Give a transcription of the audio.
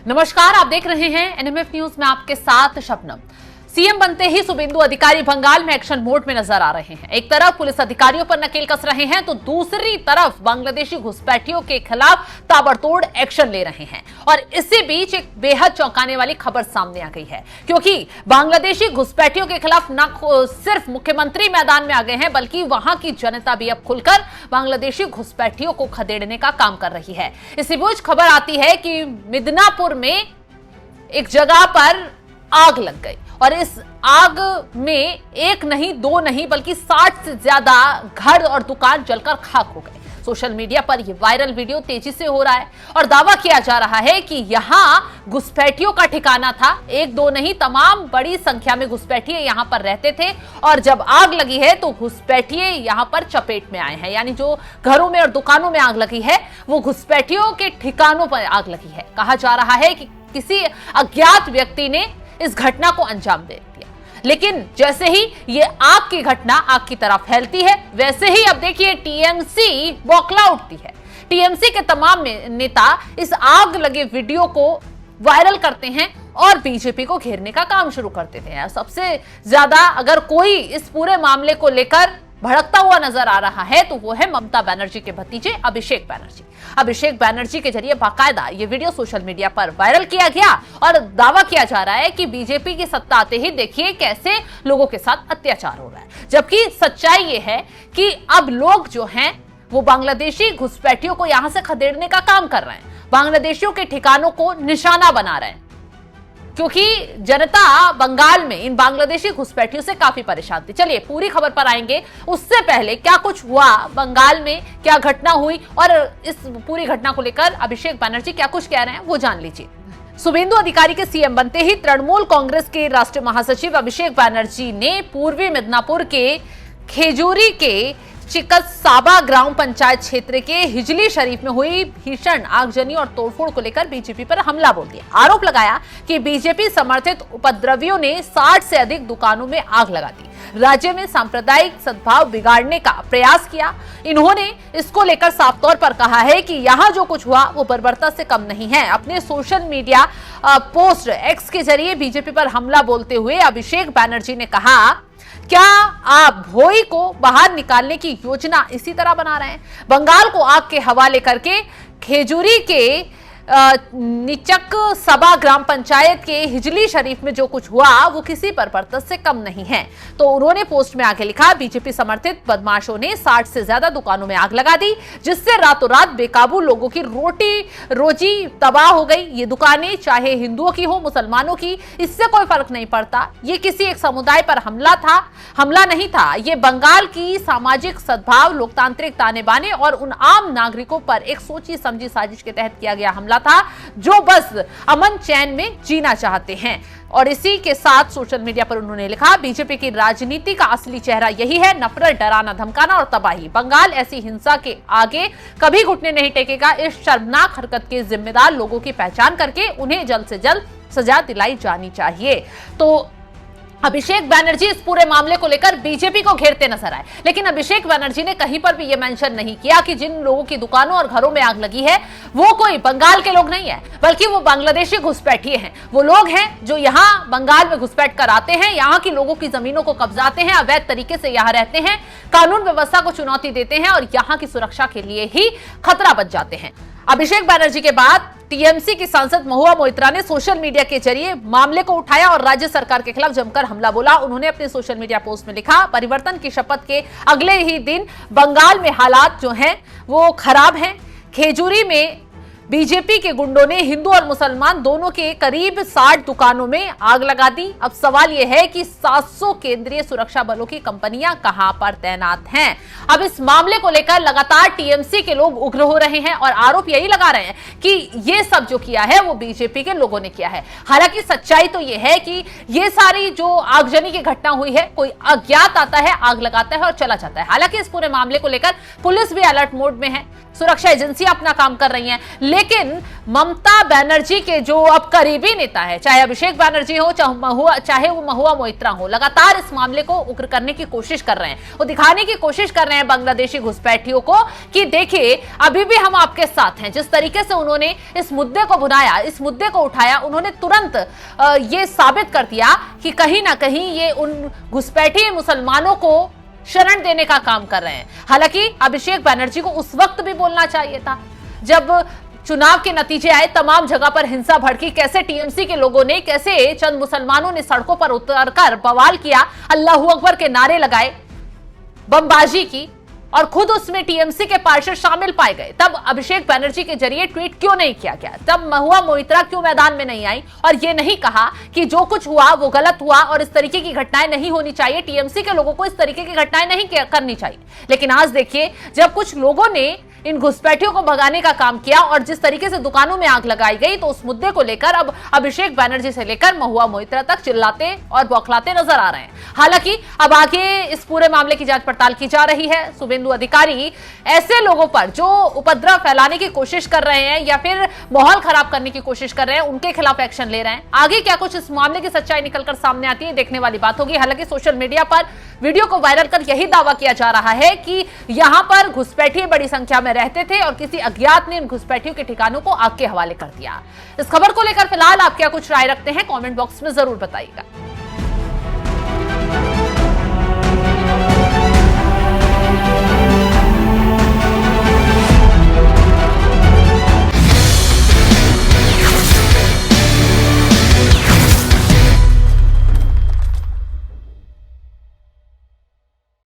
नमस्कार, आप देख रहे हैं एनएमएफ न्यूज में आपके साथ शबनम। सीएम बनते ही शुभेंदु अधिकारी बंगाल में एक्शन मोड में नजर आ रहे हैं। एक तरफ पुलिस अधिकारियों पर नकेल कस रहे हैं तो दूसरी तरफ बांग्लादेशी घुसपैठियों के खिलाफ ताबड़तोड़ एक्शन ले रहे हैं। और इसी बीच एक बेहद चौंकाने वाली खबर सामने आ गई है, क्योंकि बांग्लादेशी घुसपैठियों के खिलाफ न सिर्फ मुख्यमंत्री मैदान में आ गए हैं, बल्कि वहां की जनता भी अब खुलकर बांग्लादेशी घुसपैठियों को खदेड़ने का काम कर रही है। इसी बीच खबर आती है कि मिदनापुर में एक जगह पर आग लग गई और इस आग में एक नहीं, दो नहीं, बल्कि 60 से ज्यादा घर और दुकान जलकर खाक हो गए। सोशल मीडिया पर यह वायरल वीडियो तेजी से हो रहा है और दावा किया जा रहा है कि यहां घुसपैठियों का ठिकाना था। एक दो नहीं, तमाम बड़ी संख्या में घुसपैठिए यहां पर रहते थे और जब आग लगी है तो घुसपैठिए यहां पर चपेट में आए हैं। यानी जो घरों में और दुकानों में आग लगी है वो घुसपैठियों के ठिकानों पर आग लगी है। कहा जा रहा है कि किसी अज्ञात व्यक्ति ने इस घटना को अंजाम दे दिया, लेकिन जैसे ही ये आग की घटना आग की तरफ फैलती है, वैसे ही अब देखिए टीएमसी बौखला उठती है। टीएमसी के तमाम नेता इस आग लगे वीडियो को वायरल करते हैं और बीजेपी को घेरने का काम शुरू कर देते हैं। सबसे ज्यादा अगर कोई इस पूरे मामले को लेकर भड़कता हुआ नजर आ रहा है तो वो है ममता बनर्जी के भतीजे अभिषेक बनर्जी। अभिषेक बनर्जी के जरिए बाकायदा ये वीडियो सोशल मीडिया पर वायरल किया गया और दावा किया जा रहा है कि बीजेपी की सत्ता आते ही देखिए कैसे लोगों के साथ अत्याचार हो रहा है। जबकि सच्चाई ये है कि अब लोग जो हैं वो बांग्लादेशी घुसपैठियों को यहां से खदेड़ने का काम कर रहे हैं, बांग्लादेशियों के ठिकानों को निशाना बना रहे हैं, क्योंकि जनता बंगाल में इन बांग्लादेशी घुसपैठियों से काफी परेशान थी। चलिए पूरी खबर पर आएंगे, उससे पहले क्या कुछ हुआ बंगाल में, क्या घटना हुई और इस पूरी घटना को लेकर अभिषेक बनर्जी क्या कुछ कह रहे हैं वो जान लीजिए। शुभेंदु अधिकारी के सीएम बनते ही तृणमूल कांग्रेस के राष्ट्रीय महासचिव अभिषेक बनर्जी ने पूर्वी मिदनापुर के खेजूरी के चिकसाबा ग्राम पंचायत क्षेत्र के हिजली शरीफ में हुई भीषण आगजनी और तोड़फोड़ को लेकर बीजेपी पर हमला बोल दिया। आरोप लगाया कि बीजेपी समर्थित उपद्रवियों ने 60 से अधिक दुकानों में आग लगा दी, राज्य में सांप्रदायिक सद्भाव बिगाड़ने का प्रयास किया। इन्होंने इसको लेकर साफ तौर पर कहा है कि यहां जो कुछ हुआ वो बर्बरता से कम नहीं है। अपने सोशल मीडिया पोस्ट एक्स के जरिए बीजेपी पर हमला बोलते हुए अभिषेक बनर्जी ने कहा, क्या आप भोई को बाहर निकालने की योजना इसी तरह बना रहे हैं? बंगाल को आग के हवाले करके खेजूरी के निचक सबा ग्राम पंचायत के हिजली शरीफ में जो कुछ हुआ वो किसी बर्बरता से कम नहीं है। तो उन्होंने पोस्ट में आगे लिखा, बीजेपी समर्थित बदमाशों ने 60 से ज्यादा दुकानों में आग लगा दी, जिससे रातों रात बेकाबू लोगों की रोटी रोजी तबाह हो गई। ये दुकानें चाहे हिंदुओं की हो मुसलमानों की, इससे कोई फर्क नहीं पड़ता। ये किसी एक समुदाय पर हमला नहीं था। ये बंगाल की सामाजिक सद्भाव, लोकतांत्रिक ताने बाने और उन आम नागरिकों पर एक सोची समझी साजिश के तहत किया गया हमला था जो बस अमन चैन में जीना चाहते हैं। और इसी के साथ सोशल मीडिया पर उन्होंने लिखा, बीजेपी की राजनीति का असली चेहरा यही है, नफरत, डराना, धमकाना और तबाही। बंगाल ऐसी हिंसा के आगे कभी घुटने नहीं टेकेगा। इस शर्मनाक हरकत के जिम्मेदार लोगों की पहचान करके उन्हें जल्द से जल्द सजा दिलाई जानी चाहिए। तो अभिषेक बनर्जी इस पूरे मामले को लेकर बीजेपी को घेरते नजर आए, लेकिन अभिषेक बनर्जी ने कहीं पर भी यह मेंशन नहीं किया कि जिन लोगों की दुकानों और घरों में आग लगी है वो कोई बंगाल के लोग नहीं है, बल्कि वो बांग्लादेशी घुसपैठिए हैं। वो लोग हैं जो यहाँ बंगाल में घुसपैठ कर आते हैं, यहाँ की लोगों की जमीनों को कब्जाते हैं, अवैध तरीके से यहाँ रहते हैं, कानून व्यवस्था को चुनौती देते हैं और यहाँ की सुरक्षा के लिए ही खतरा बच जाते हैं। अभिषेक बनर्जी के बाद टीएमसी की सांसद महुआ मोइत्रा ने सोशल मीडिया के जरिए मामले को उठाया और राज्य सरकार के खिलाफ जमकर हमला बोला। उन्होंने अपने सोशल मीडिया पोस्ट में लिखा, परिवर्तन की शपथ के अगले ही दिन बंगाल में हालात जो हैं वो खराब हैं। खेजूरी में बीजेपी के गुंडों ने हिंदू और मुसलमान दोनों के करीब 60 दुकानों में आग लगा दी। अब सवाल यह है कि 700 केंद्रीय सुरक्षा बलों की कंपनियां कहां पर तैनात हैं। अब इस मामले को लेकर लगातार टीएमसी के लोग उग्र हो रहे हैं और आरोप यही लगा रहे हैं कि ये सब जो किया है वो बीजेपी के लोगों ने किया है। हालांकि सच्चाई तो यह है कि ये सारी जो आगजनी की घटना हुई है, कोई अज्ञात आता है, आग लगाता है और चला जाता है। हालांकि इस पूरे मामले को लेकर पुलिस भी अलर्ट मोड में है, सुरक्षा एजेंसियां अपना काम कर रही हैं, लेकिन ममता बनर्जी के जो अब करीबी नेता है, चाहे अभिषेक बनर्जी हो चाहे वो महुआ मोइत्रा हो, लगातार इस मामले को उग्र करने की कोशिश कर रहे हैं। वो दिखाने की कोशिश कर रहे हैं बांग्लादेशी घुसपैठियों को कि देखिए अभी भी हम आपके साथ हैं। जिस तरीके से उन्होंने इस मुद्दे को बुलाया, इस मुद्दे को उठाया, उन्होंने तुरंत ये साबित कर दिया कि कहीं ना कहीं ये उन घुसपैठी मुसलमानों को शरण देने का काम कर रहे हैं। हालांकि अभिषेक बनर्जी को उस वक्त भी बोलना चाहिए था जब चुनाव के नतीजे आए, तमाम जगह पर हिंसा भड़की, कैसे टीएमसी के लोगों ने, कैसे चंद मुसलमानों ने सड़कों पर उतरकर बवाल किया, अल्लाहू अकबर के नारे लगाए, बमबाजी की और खुद उसमें टीएमसी के पार्षद शामिल पाए गए। तब अभिषेक बनर्जी के जरिए ट्वीट क्यों नहीं किया गया? तब महुआ मोइत्रा क्यों मैदान में नहीं आई और ये नहीं कहा कि जो कुछ हुआ वो गलत हुआ और इस तरीके की घटनाएं नहीं होनी चाहिए, टीएमसी के लोगों को इस तरीके की घटनाएं नहीं करनी चाहिए। लेकिन आज देखिए, जब कुछ लोगों ने इन घुसपैठियों को भगाने का काम किया और जिस तरीके से दुकानों में आग लगाई गई, तो उस मुद्दे को लेकर अब अभिषेक बनर्जी से लेकर महुआ मोइत्रा तक चिल्लाते और बौखलाते नजर आ रहे हैं। हालांकि अब आगे इस पूरे मामले की जांच पड़ताल की जा रही है। शुभेंदु अधिकारी ऐसे लोगों पर जो उपद्रव फैलाने की कोशिश कर रहे हैं या फिर माहौल खराब करने की कोशिश कर रहे हैं, उनके खिलाफ एक्शन ले रहे हैं। आगे क्या कुछ इस मामले की सच्चाई निकलकर सामने आती है, देखने वाली बात होगी। हालांकि सोशल मीडिया पर वीडियो को वायरल कर यही दावा किया जा रहा है कि यहां पर घुसपैठी बड़ी संख्या में रहते थे और किसी अज्ञात ने इन घुसपैठियों के ठिकानों को आग के हवाले कर दिया। इस खबर को लेकर फिलहाल आप क्या कुछ राय रखते हैं, कमेंट बॉक्स में जरूर बताइएगा।